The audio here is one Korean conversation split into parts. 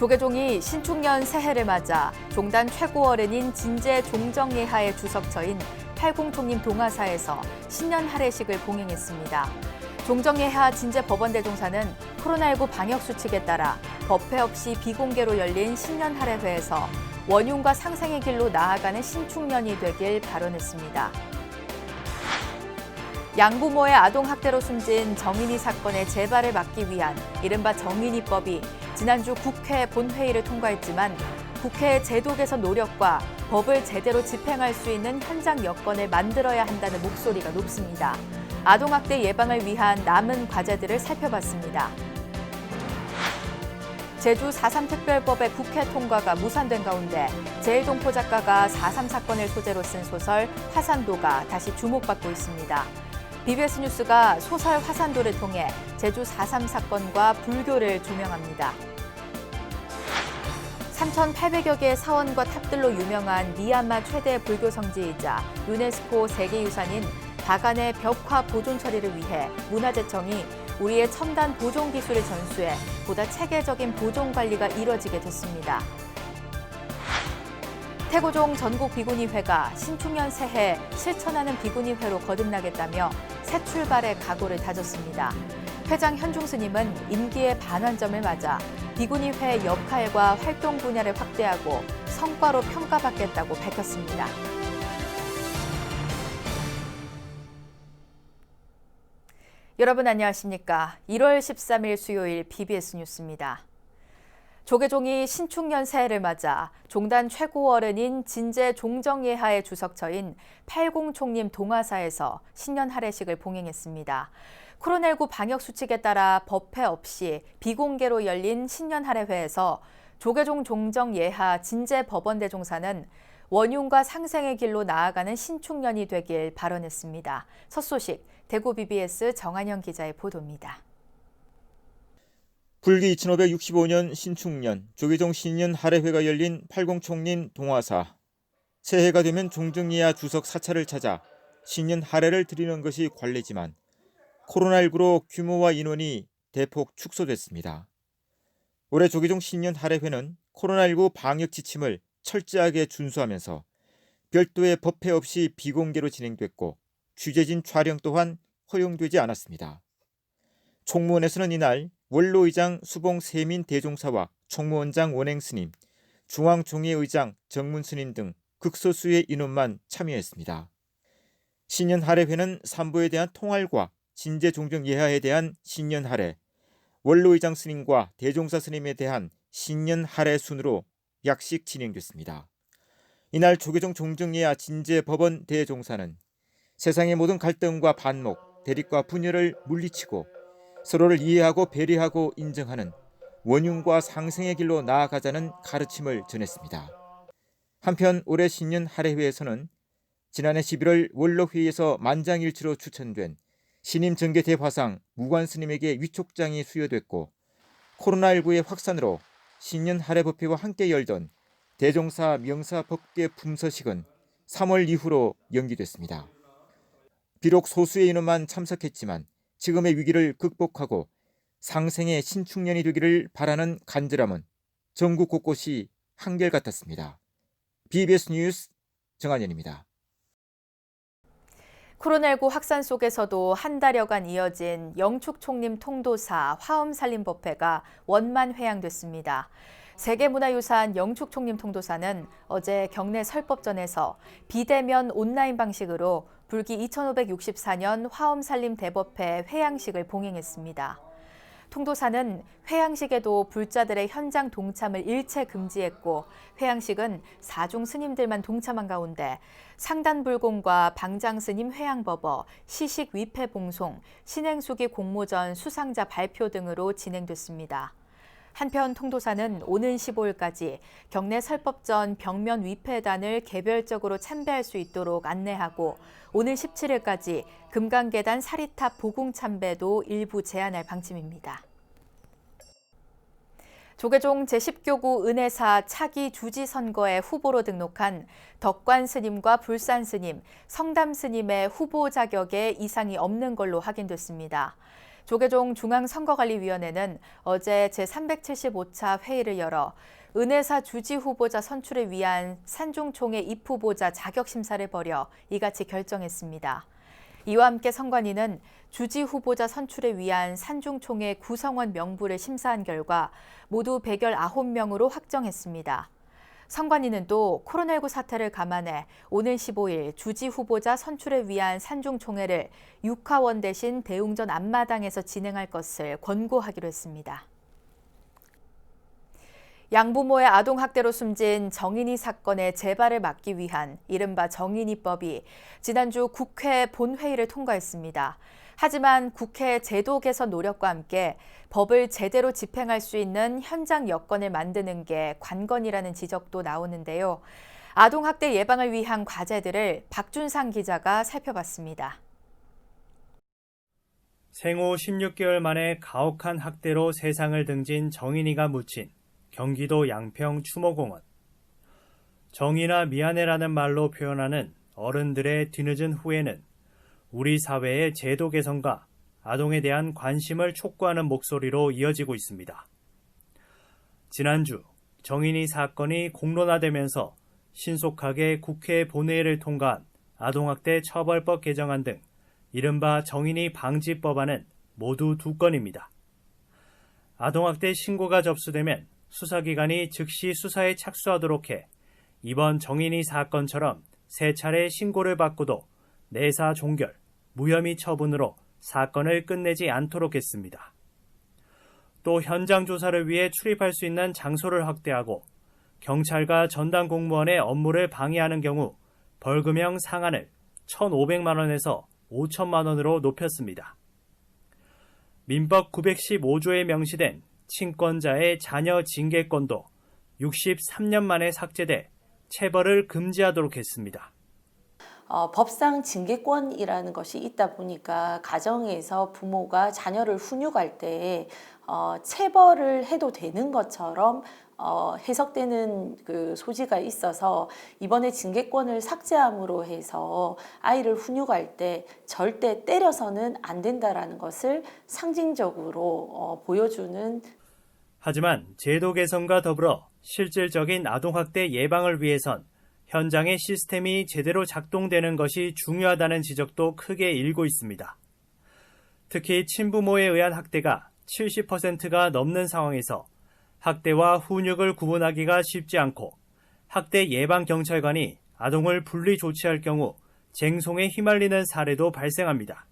조계종이 신축년 새해를 맞아 종단 최고 어른인 진제 종정예하의 주석처인 팔공총림 동화사에서 신년 할애식을 봉행했습니다. 종정예하 진제법원대종사는 코로나19 방역수칙에 따라 법회 없이 비공개로 열린 신년 할애회에서 원흉과 상생의 길로 나아가는 신축년이 되길 발언했습니다. 양부모의 아동학대로 숨진 정인이 사건의 재발을 막기 위한 이른바 정인이법이 지난주 국회 본회의를 통과했지만 국회의 제도 개선 노력과 법을 제대로 집행할 수 있는 현장 여건을 만들어야 한다는 목소리가 높습니다. 아동학대 예방을 위한 남은 과제들을 살펴봤습니다. 제주 4.3 특별법의 국회 통과가 무산된 가운데 제일동포 작가가 4.3 사건을 소재로 쓴 소설 화산도가 다시 주목받고 있습니다. BBS 뉴스가 소설 화산도를 통해 제주 4.3 사건과 불교를 조명합니다. 3,800여 개의 사원과 탑들로 유명한 미얀마 최대 불교 성지이자 유네스코 세계유산인 바간의 벽화 보존 처리를 위해 문화재청이 우리의 첨단 보존 기술을 전수해 보다 체계적인 보존 관리가 이뤄지게 됐습니다. 태고종 전국비구니회가 신축년 새해 실천하는 비구니회로 거듭나겠다며 새 출발의 각오를 다졌습니다. 회장 현중 스님은 임기의 반환점을 맞아 비구니회 역할과 활동 분야를 확대하고 성과로 평가받겠다고 밝혔습니다. 여러분 안녕하십니까? 1월 13일 수요일 BBS 뉴스입니다. 조계종이 신축년 새해를 맞아 종단 최고 어른인 진제 종정예하의 주석처인 팔공총림 동화사에서 신년 할애식을 봉행했습니다. 코로나19 방역수칙에 따라 법회 없이 비공개로 열린 신년 할애회에서 조계종 종정예하 진제법원대종사는 원흉과 상생의 길로 나아가는 신축년이 되길 발언했습니다. 첫 소식, 대구 BBS 정한영 기자의 보도입니다. 불기 2565년 신축년 조계종 신년 할애회가 열린 팔공총림 동화사. 새해가 되면 종정예하 주석 사찰을 찾아 신년 할애를 드리는 것이 관례지만 코로나19로 규모와 인원이 대폭 축소됐습니다. 올해 조계종 신년 할애회는 코로나19 방역 지침을 철저하게 준수하면서 별도의 법회 없이 비공개로 진행됐고 취재진 촬영 또한 허용되지 않았습니다. 총무원에서는 이날 원로의장 수봉 세민 대종사와 총무원장 원행스님, 중앙종회의장 정문스님 등 극소수의 인원만 참여했습니다. 신년 할애회는 산보에 대한 통할과 진제 종정 예하에 대한 신년 할애, 원로의장 스님과 대종사 스님에 대한 신년 할애 순으로 약식 진행됐습니다. 이날 조계종 종정 예하 진제 법원 대종사는 세상의 모든 갈등과 반목, 대립과 분열을 물리치고 서로를 이해하고 배려하고 인정하는 원흉과 상생의 길로 나아가자는 가르침을 전했습니다. 한편 올해 신년 할애회에서는 지난해 11월 원로회의에서 만장일치로 추천된 신임 정계 대화상 무관 스님에게 위촉장이 수여됐고 코로나19의 확산으로 신년 할애법회와 함께 열던 대종사 명사 법계 품서식은 3월 이후로 연기됐습니다. 비록 소수의 인원만 참석했지만 지금의 위기를 극복하고 상생의 신축년이 되기를 바라는 간절함은 전국 곳곳이 한결같았습니다. BBS 뉴스 정한현입니다. 코로나19 확산 속에서도 한 달여간 이어진 영축총림 통도사 화엄살림법회가 원만 회양됐습니다. 세계문화유산 영축총림 통도사는 어제 경내 설법전에서 비대면 온라인 방식으로 불기 2564년 화엄살림 대법회 회양식을 봉행했습니다. 통도사는 회양식에도 불자들의 현장 동참을 일체 금지했고 회양식은 사중 스님들만 동참한 가운데 상단불공과 방장스님 회양법어, 시식 위패 봉송, 신행수기 공모전 수상자 발표 등으로 진행됐습니다. 한편 통도사는 오는 15일까지 경내 설법전 벽면 위패단을 개별적으로 참배할 수 있도록 안내하고 오는 17일까지 금강계단 사리탑 보궁 참배도 일부 제한할 방침입니다. 조계종 제10교구 은혜사 차기 주지 선거에 후보로 등록한 덕관 스님과 불산 스님, 성담 스님의 후보 자격에 이상이 없는 걸로 확인됐습니다. 조계종 중앙선거관리위원회는 어제 제375차 회의를 열어 은혜사 주지 후보자 선출을 위한 산중총회 입후보자 자격 심사를 벌여 이같이 결정했습니다. 이와 함께 선관위는 주지 후보자 선출을 위한 산중총회 구성원 명부를 심사한 결과 모두 119명으로 확정했습니다. 선관위는 또 코로나19 사태를 감안해 오는 15일 주지 후보자 선출을 위한 산중총회를 육하원 대신 대웅전 앞마당에서 진행할 것을 권고하기로 했습니다. 양부모의 아동학대로 숨진 정인이 사건의 재발을 막기 위한 이른바 정인이법이 지난주 국회 본회의를 통과했습니다. 하지만 국회 제도 개선 노력과 함께 법을 제대로 집행할 수 있는 현장 여건을 만드는 게 관건이라는 지적도 나오는데요. 아동학대 예방을 위한 과제들을 박준상 기자가 살펴봤습니다. 생후 16개월 만에 가혹한 학대로 세상을 등진 정인이가 묻힌 경기도 양평 추모공원. 정의나 미안해라는 말로 표현하는 어른들의 뒤늦은 후회는 우리 사회의 제도 개선과 아동에 대한 관심을 촉구하는 목소리로 이어지고 있습니다. 지난주 정인이 사건이 공론화되면서 신속하게 국회 본회의를 통과한 아동학대 처벌법 개정안 등 이른바 정인이 방지법안은 모두 2건입니다. 아동학대 신고가 접수되면 수사기관이 즉시 수사에 착수하도록 해 이번 정인이 사건처럼 3차례 신고를 받고도 내사 종결, 무혐의 처분으로 사건을 끝내지 않도록 했습니다. 또 현장 조사를 위해 출입할 수 있는 장소를 확대하고 경찰과 전담 공무원의 업무를 방해하는 경우 벌금형 상한을 1,500만 원에서 5천만 원으로 높였습니다. 민법 915조에 명시된 친권자의 자녀 징계권도 63년 만에 삭제돼 체벌을 금지하도록 했습니다. 법상 징계권이라는 것이 있다 보니까 가정에서 부모가 자녀를 훈육할 때 체벌을 해도 되는 것처럼 해석되는 그 소지가 있어서 이번에 징계권을 삭제함으로 해서 아이를 훈육할 때 절대 때려서는 안 된다라는 것을 상징적으로 보여주는. 하지만 제도 개선과 더불어 실질적인 아동학대 예방을 위해선 현장의 시스템이 제대로 작동되는 것이 중요하다는 지적도 크게 일고 있습니다. 특히 친부모에 의한 학대가 70%가 넘는 상황에서 학대와 훈육을 구분하기가 쉽지 않고 학대 예방 경찰관이 아동을 분리 조치할 경우 쟁송에 휘말리는 사례도 발생합니다.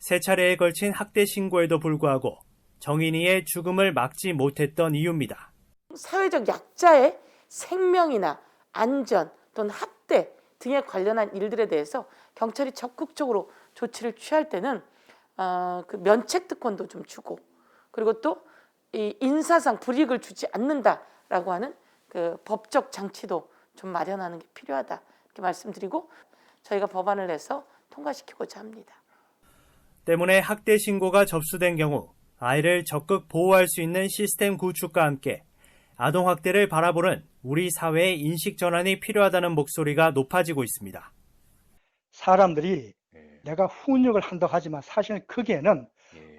3차례에 걸친 학대 신고에도 불구하고 정인이의 죽음을 막지 못했던 이유입니다. 사회적 약자의 생명이나 안전 또는 학대 등에 관련한 일들에 대해서 경찰이 적극적으로 조치를 취할 때는 그 면책 특권도 좀 주고, 그리고 또 이 인사상 불이익을 주지 않는다라고 하는 그 법적 장치도 좀 마련하는 게 필요하다 이렇게 말씀드리고 저희가 법안을 내서 통과시키고자 합니다. 때문에 학대 신고가 접수된 경우 아이를 적극 보호할 수 있는 시스템 구축과 함께 아동학대를 바라보는 우리 사회의 인식 전환이 필요하다는 목소리가 높아지고 있습니다. 사람들이 내가 훈육을 한다고 하지만 사실은 거기에는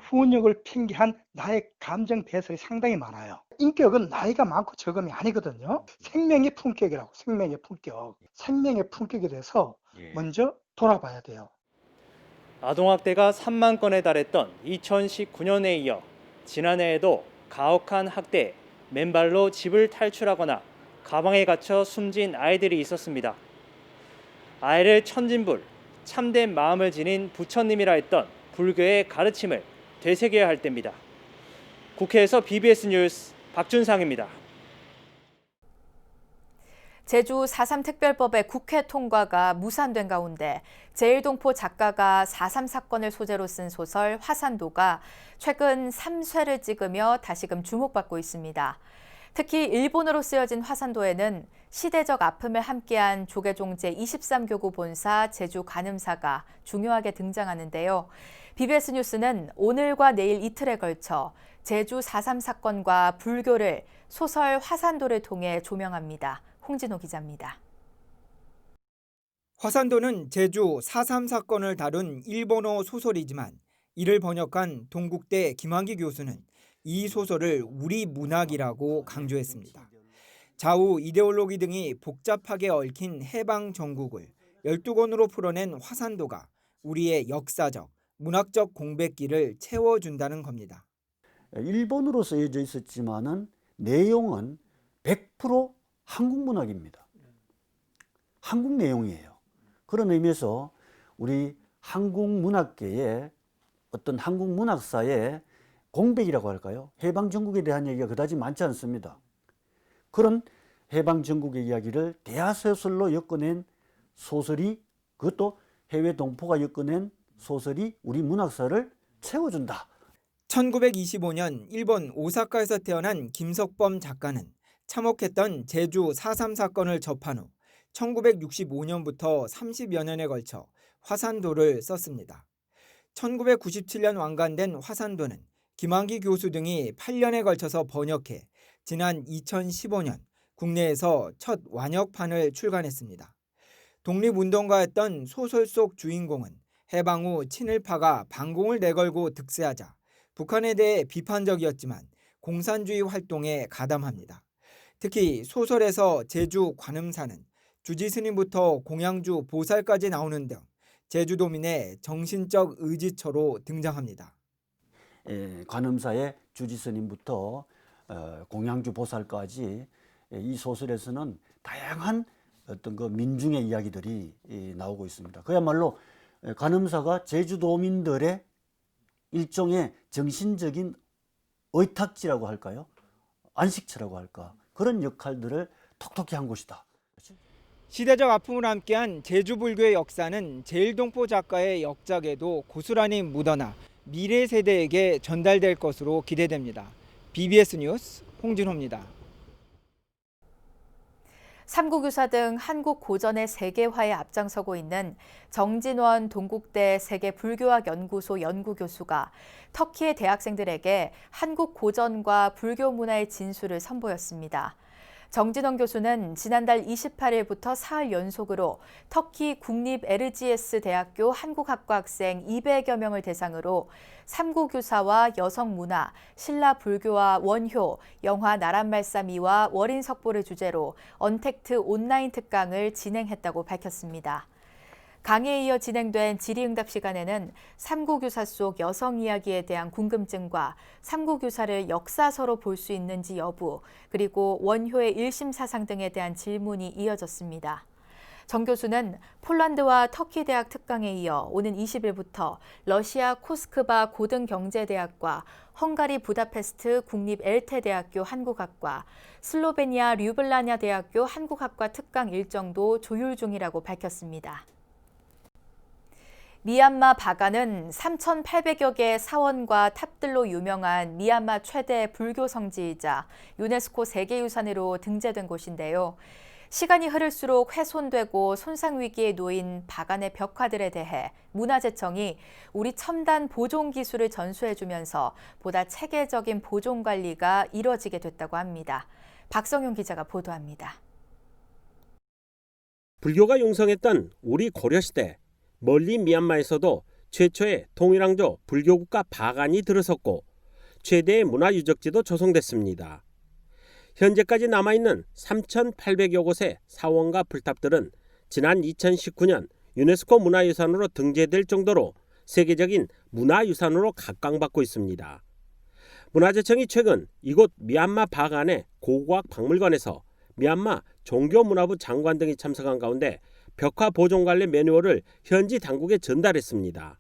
훈육을 핑계한 나의 감정 배설이 상당히 많아요. 인격은 나이가 많고 적음이 아니거든요. 생명의 품격이라고, 생명의 품격. 생명의 품격에 대해서 먼저 돌아봐야 돼요. 아동학대가 3만 건에 달했던 2019년에 이어 지난해에도 가혹한 학대에 맨발로 집을 탈출하거나 가방에 갇혀 숨진 아이들이 있었습니다. 아이를 천진불, 참된 마음을 지닌 부처님이라 했던 불교의 가르침을 되새겨야 할 때입니다. 국회에서 BBS 뉴스 박준상입니다. 제주 4.3 특별법의 국회 통과가 무산된 가운데 제일동포 작가가 4.3 사건을 소재로 쓴 소설 화산도가 최근 3쇄를 찍으며 다시금 주목받고 있습니다. 특히 일본어로 쓰여진 화산도에는 시대적 아픔을 함께한 조계종 제23교구 본사 제주 관음사가 중요하게 등장하는데요. BBS 뉴스는 오늘과 내일 이틀에 걸쳐 제주 4.3 사건과 불교를 소설 화산도를 통해 조명합니다. 홍진호 기자입니다. 화산도는 제주 4.3 사건을 다룬 일본어 소설이지만 이를 번역한 동국대 김환기 교수는 이 소설을 우리 문학이라고 강조했습니다. 좌우 이데올로기 등이 복잡하게 얽힌 해방 전국을 12권으로 풀어낸 화산도가 우리의 역사적, 문학적 공백기를 채워준다는 겁니다. 일본어로 쓰여져 있었지만은 내용은 100% 한국 문학입니다. 한국 내용이에요. 그런 의미에서 우리 한국 문학계의 어떤 한국 문학사의 공백이라고 할까요? 해방 전국에 대한 얘기가 그다지 많지 않습니다. 그런 해방 전국의 이야기를 대하소설로 엮어낸 소설이, 그것도 해외 동포가 엮어낸 소설이 우리 문학사를 채워준다. 1925년 일본 오사카에서 태어난 김석범 작가는 참혹했던 제주 4.3 사건을 접한 후 1965년부터 30여 년에 걸쳐 화산도를 썼습니다. 1997년 완간된 화산도는 김환기 교수 등이 8년에 걸쳐서 번역해 지난 2015년 국내에서 첫 완역판을 출간했습니다. 독립운동가였던 소설 속 주인공은 해방 후 친일파가 반공을 내걸고 득세하자 북한에 대해 비판적이었지만 공산주의 활동에 가담합니다. 특히 소설에서 제주 관음사는 주지스님부터 공양주 보살까지 나오는 등 제주도민의 정신적 의지처로 등장합니다. 관음사의 주지스님부터 공양주 보살까지 이 소설에서는 다양한 어떤 그 민중의 이야기들이 나오고 있습니다. 그야말로 관음사가 제주도민들의 일종의 정신적인 의탁지라고 할까요? 안식처라고 할까? 그런 역할들을 톡톡히 한 곳이다. 시대적 아픔을 함께한 제주불교의 역사는 제일동포 작가의 역작에도 고스란히 묻어나 미래 세대에게 전달될 것으로 기대됩니다. BBS 뉴스 홍진호입니다. 삼국유사 등 한국 고전의 세계화에 앞장서고 있는 정진원 동국대 세계불교학연구소 연구교수가 터키의 대학생들에게 한국 고전과 불교 문화의 진수를 선보였습니다. 정진원 교수는 지난달 28일부터 사흘 연속으로 터키 국립 에르지예스 대학교 한국학과 학생 200여 명을 대상으로 삼국유사와 여성문화, 신라 불교와 원효, 영화 나란말싸미와 월인석보를 주제로 언택트 온라인 특강을 진행했다고 밝혔습니다. 강의에 이어 진행된 질의응답 시간에는 삼국유사 속 여성 이야기에 대한 궁금증과 삼국유사를 역사서로 볼 수 있는지 여부, 그리고 원효의 일심 사상 등에 대한 질문이 이어졌습니다. 정 교수는 폴란드와 터키 대학 특강에 이어 오는 20일부터 러시아 코스크바 고등경제대학과 헝가리 부다페스트 국립 엘테대학교 한국학과, 슬로베니아 류블라냐 대학교 한국학과 특강 일정도 조율 중이라고 밝혔습니다. 미얀마 바간은 3,800여 개의 사원과 탑들로 유명한 미얀마 최대 불교 성지이자 유네스코 세계유산으로 등재된 곳인데요. 시간이 흐를수록 훼손되고 손상 위기에 놓인 바간의 벽화들에 대해 문화재청이 우리 첨단 보존 기술을 전수해주면서 보다 체계적인 보존 관리가 이뤄지게 됐다고 합니다. 박성용 기자가 보도합니다. 불교가 용성했던 우리 고려시대, 멀리 미얀마에서도 최초의 통일왕조 불교국가 바간이 들어섰고 최대의 문화유적지도 조성됐습니다. 현재까지 남아있는 3,800여 곳의 사원과 불탑들은 지난 2019년 유네스코 문화유산으로 등재될 정도로 세계적인 문화유산으로 각광받고 있습니다. 문화재청이 최근 이곳 미얀마 바간의 고고학 박물관에서 미얀마 종교문화부 장관 등이 참석한 가운데 벽화 보존 관리 매뉴얼을 현지 당국에 전달했습니다.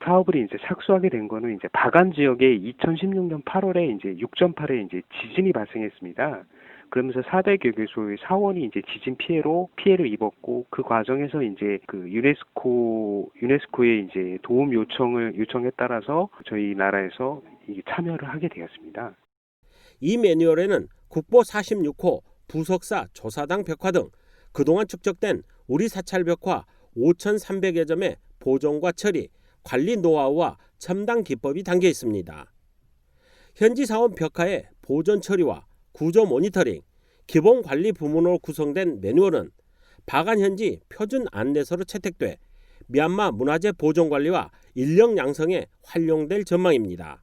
사업을 이제 착수하게 된 거는 이제 바간 지역에 2016년 8월에 이제 6.8의 이제 지진이 발생했습니다. 그러면서 4대 교교소의 사원이 이제 지진 피해를 입었고, 그 과정에서 이제 그 유네스코의 이제 도움 요청에 따라서 저희 나라에서 이게 참여를 하게 되었습니다. 이 매뉴얼에는 국보 46호 부석사 조사당 벽화 등 그동안 축적된 우리 사찰 벽화 5,300여 점의 보존과 처리, 관리 노하우와 첨단 기법이 담겨 있습니다. 현지 사원 벽화의 보존 처리와 구조 모니터링, 기본 관리 부문으로 구성된 매뉴얼은 바간 현지 표준 안내서로 채택돼 미얀마 문화재 보존 관리와 인력 양성에 활용될 전망입니다.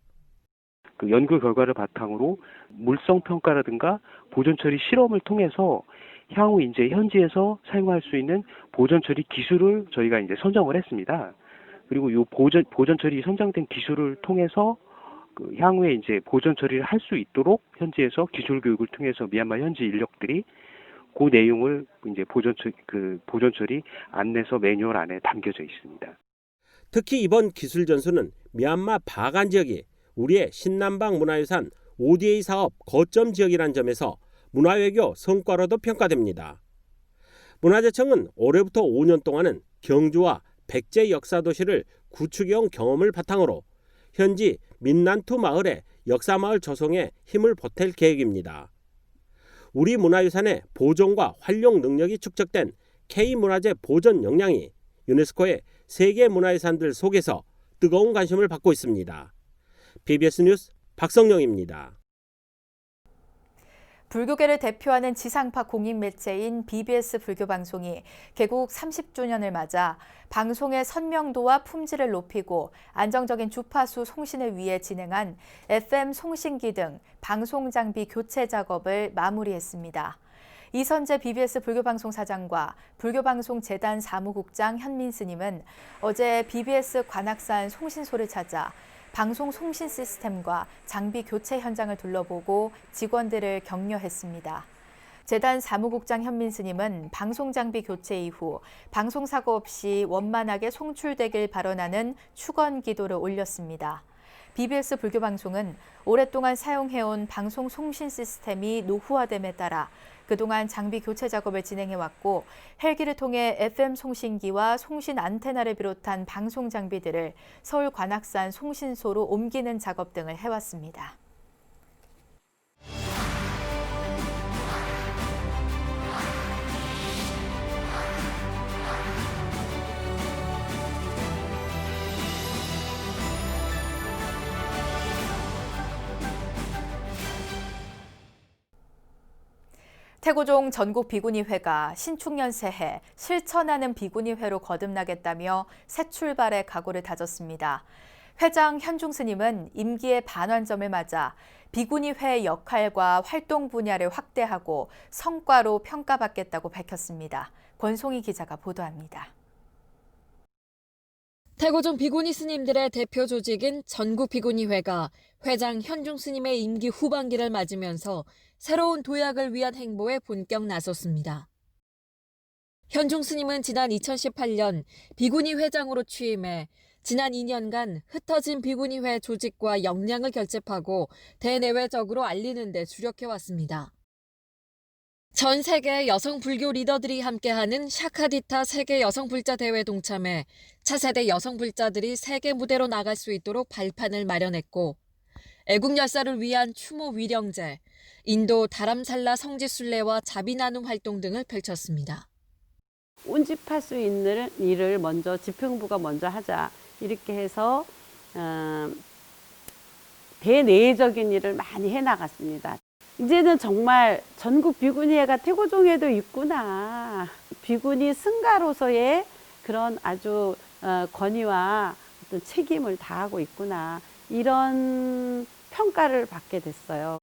그 연구 결과를 바탕으로 물성 평가라든가 보존 처리 실험을 통해서 향후 이제 현지에서 사용할 수 있는 보존 처리 기술을 저희가 이제 선정을 했습니다. 그리고 이 보존 처리 선정된 기술을 통해서 그 향후에 이제 보존 처리를 할 수 있도록 현지에서 기술 교육을 통해서 미얀마 현지 인력들이 그 내용을 이제 보존 처리 안내서 매뉴얼 안에 담겨져 있습니다. 특히 이번 기술 전수는 미얀마 바간 지역이 우리의 신남방 문화유산 ODA 사업 거점 지역이란 점에서 문화외교 성과로도 평가됩니다. 문화재청은 올해부터 5년 동안은 경주와 백제 역사도시를 구축해온 경험을 바탕으로 현지 민난투 마을의 역사마을 조성에 힘을 보탤 계획입니다. 우리 문화유산의 보존과 활용 능력이 축적된 K문화재 보존 역량이 유네스코의 세계 문화유산들 속에서 뜨거운 관심을 받고 있습니다. BBS 뉴스 박성영입니다. 불교계를 대표하는 지상파 공익매체인 BBS 불교방송이 개국 30주년을 맞아 방송의 선명도와 품질을 높이고 안정적인 주파수 송신을 위해 진행한 FM 송신기 등 방송장비 교체 작업을 마무리했습니다. 이선재 BBS 불교방송 사장과 불교방송재단 사무국장 현민 스님은 어제 BBS 관악산 송신소를 찾아 방송 송신 시스템과 장비 교체 현장을 둘러보고 직원들을 격려했습니다. 재단 사무국장 현민 스님은 방송 장비 교체 이후 방송 사고 없이 원만하게 송출되길 바라는 축원 기도를 올렸습니다. BBS 불교방송은 오랫동안 사용해온 방송 송신 시스템이 노후화됨에 따라 그동안 장비 교체 작업을 진행해왔고 헬기를 통해 FM 송신기와 송신 안테나를 비롯한 방송 장비들을 서울 관악산 송신소로 옮기는 작업 등을 해왔습니다. 태고종 전국 비구니회가 신축년 새해 실천하는 비구니회로 거듭나겠다며 새 출발의 각오를 다졌습니다. 회장 현중 스님은 임기의 반환점을 맞아 비구니회의 역할과 활동 분야를 확대하고 성과로 평가받겠다고 밝혔습니다. 권송희 기자가 보도합니다. 태고종 비구니 스님들의 대표 조직인 전국 비구니회가 회장 현중 스님의 임기 후반기를 맞으면서 새로운 도약을 위한 행보에 본격 나섰습니다. 현중 스님은 지난 2018년 비구니 회장으로 취임해 지난 2년간 흩어진 비구니회 조직과 역량을 결집하고 대내외적으로 알리는 데 주력해왔습니다. 전 세계 여성 불교 리더들이 함께하는 샤카디타 세계 여성 불자 대회 동참해 차세대 여성 불자들이 세계 무대로 나갈 수 있도록 발판을 마련했고 애국 열사를 위한 추모 위령제, 인도 다람살라 성지순례와 자비 나눔 활동 등을 펼쳤습니다. 운집할 수 있는 일을 먼저 집행부가 먼저 하자 이렇게 해서 대내적인 일을 많이 해나갔습니다. 이제는 정말 전국 비구니회가 태고종에도 있구나. 비구니 승가로서의 그런 아주 권위와 어떤 책임을 다하고 있구나. 이런 평가를 받게 됐어요.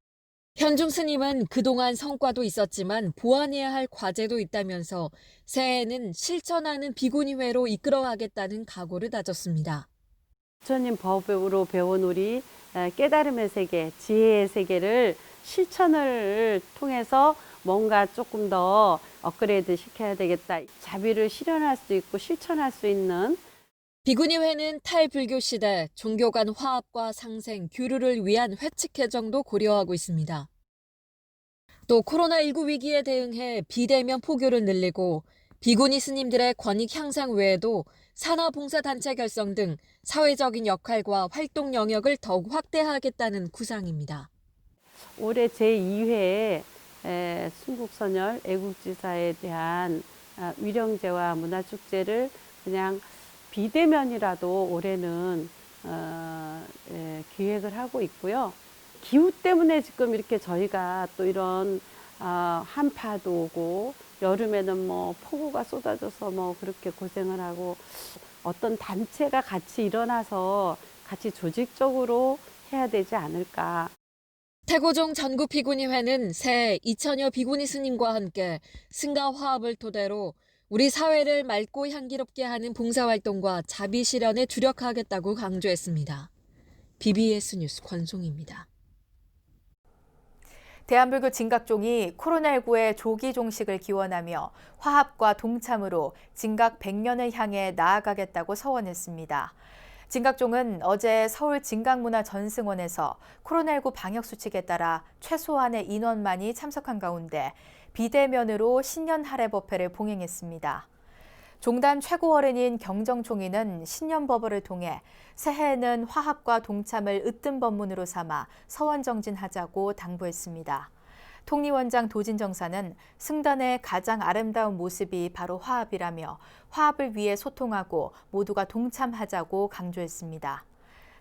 현중 스님은 그동안 성과도 있었지만 보완해야 할 과제도 있다면서 새해에는 실천하는 비구니회로 이끌어가겠다는 각오를 다졌습니다. 부처님 법으로 배운 우리 깨달음의 세계, 지혜의 세계를 실천을 통해서 뭔가 조금 더 업그레이드 시켜야 되겠다. 자비를 실현할 수 있고 실천할 수 있는 비구니회는 탈불교 시대 종교 간 화합과 상생, 교류를 위한 회칙 개정도 고려하고 있습니다. 또 코로나19 위기에 대응해 비대면 포교를 늘리고 비구니 스님들의 권익 향상 외에도 산하봉사단체 결성 등 사회적인 역할과 활동 영역을 더욱 확대하겠다는 구상입니다. 올해 제2회 순국선열 애국지사에 대한 위령제와 문화축제를 그냥 비대면이라도 올해는 기획을 하고 있고요. 기후 때문에 지금 이렇게 저희가 또 이런 한파도 오고 여름에는 뭐 폭우가 쏟아져서 뭐 그렇게 고생을 하고 어떤 단체가 같이 일어나서 같이 조직적으로 해야 되지 않을까. 태고종 전국비구니회는 새해 2000여 비구니 스님과 함께 승가 화합을 토대로 우리 사회를 맑고 향기롭게 하는 봉사활동과 자비 실현에 주력하겠다고 강조했습니다. BBS 뉴스 권송입니다. 대한불교 진각종이 코로나19의 조기 종식을 기원하며 화합과 동참으로 진각 100년을 향해 나아가겠다고 서원했습니다. 진각종은 어제 서울 진각문화전승원에서 코로나19 방역수칙에 따라 최소한의 인원만이 참석한 가운데 비대면으로 신년 할애 법회를 봉행했습니다. 종단 최고어른인 경정총리는 신년법어를 통해 새해에는 화합과 동참을 으뜸 법문으로 삼아 서원정진하자고 당부했습니다. 통리원장 도진정사는 승단의 가장 아름다운 모습이 바로 화합이라며 화합을 위해 소통하고 모두가 동참하자고 강조했습니다.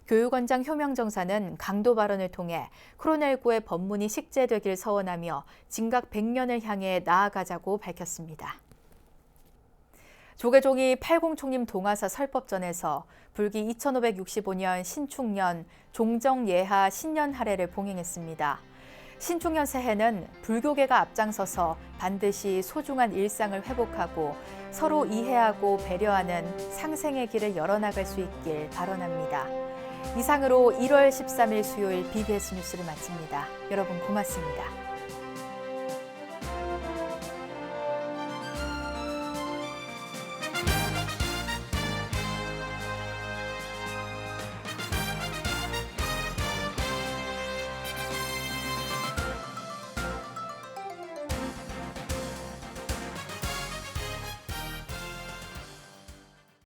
교육원장 효명정사는 강도 발언을 통해 코로나19의 법문이 식재되길 서원하며 진각 100년을 향해 나아가자고 밝혔습니다. 조계종이 팔공총림 동화사 설법전에서 불기 2565년 신축년 종정예하 신년 할애를 봉행했습니다. 신축년 새해는 불교계가 앞장서서 반드시 소중한 일상을 회복하고 서로 이해하고 배려하는 상생의 길을 열어나갈 수 있길 발언합니다. 이상으로 1월 13일 수요일 BBS 뉴스를 마칩니다. 여러분 고맙습니다.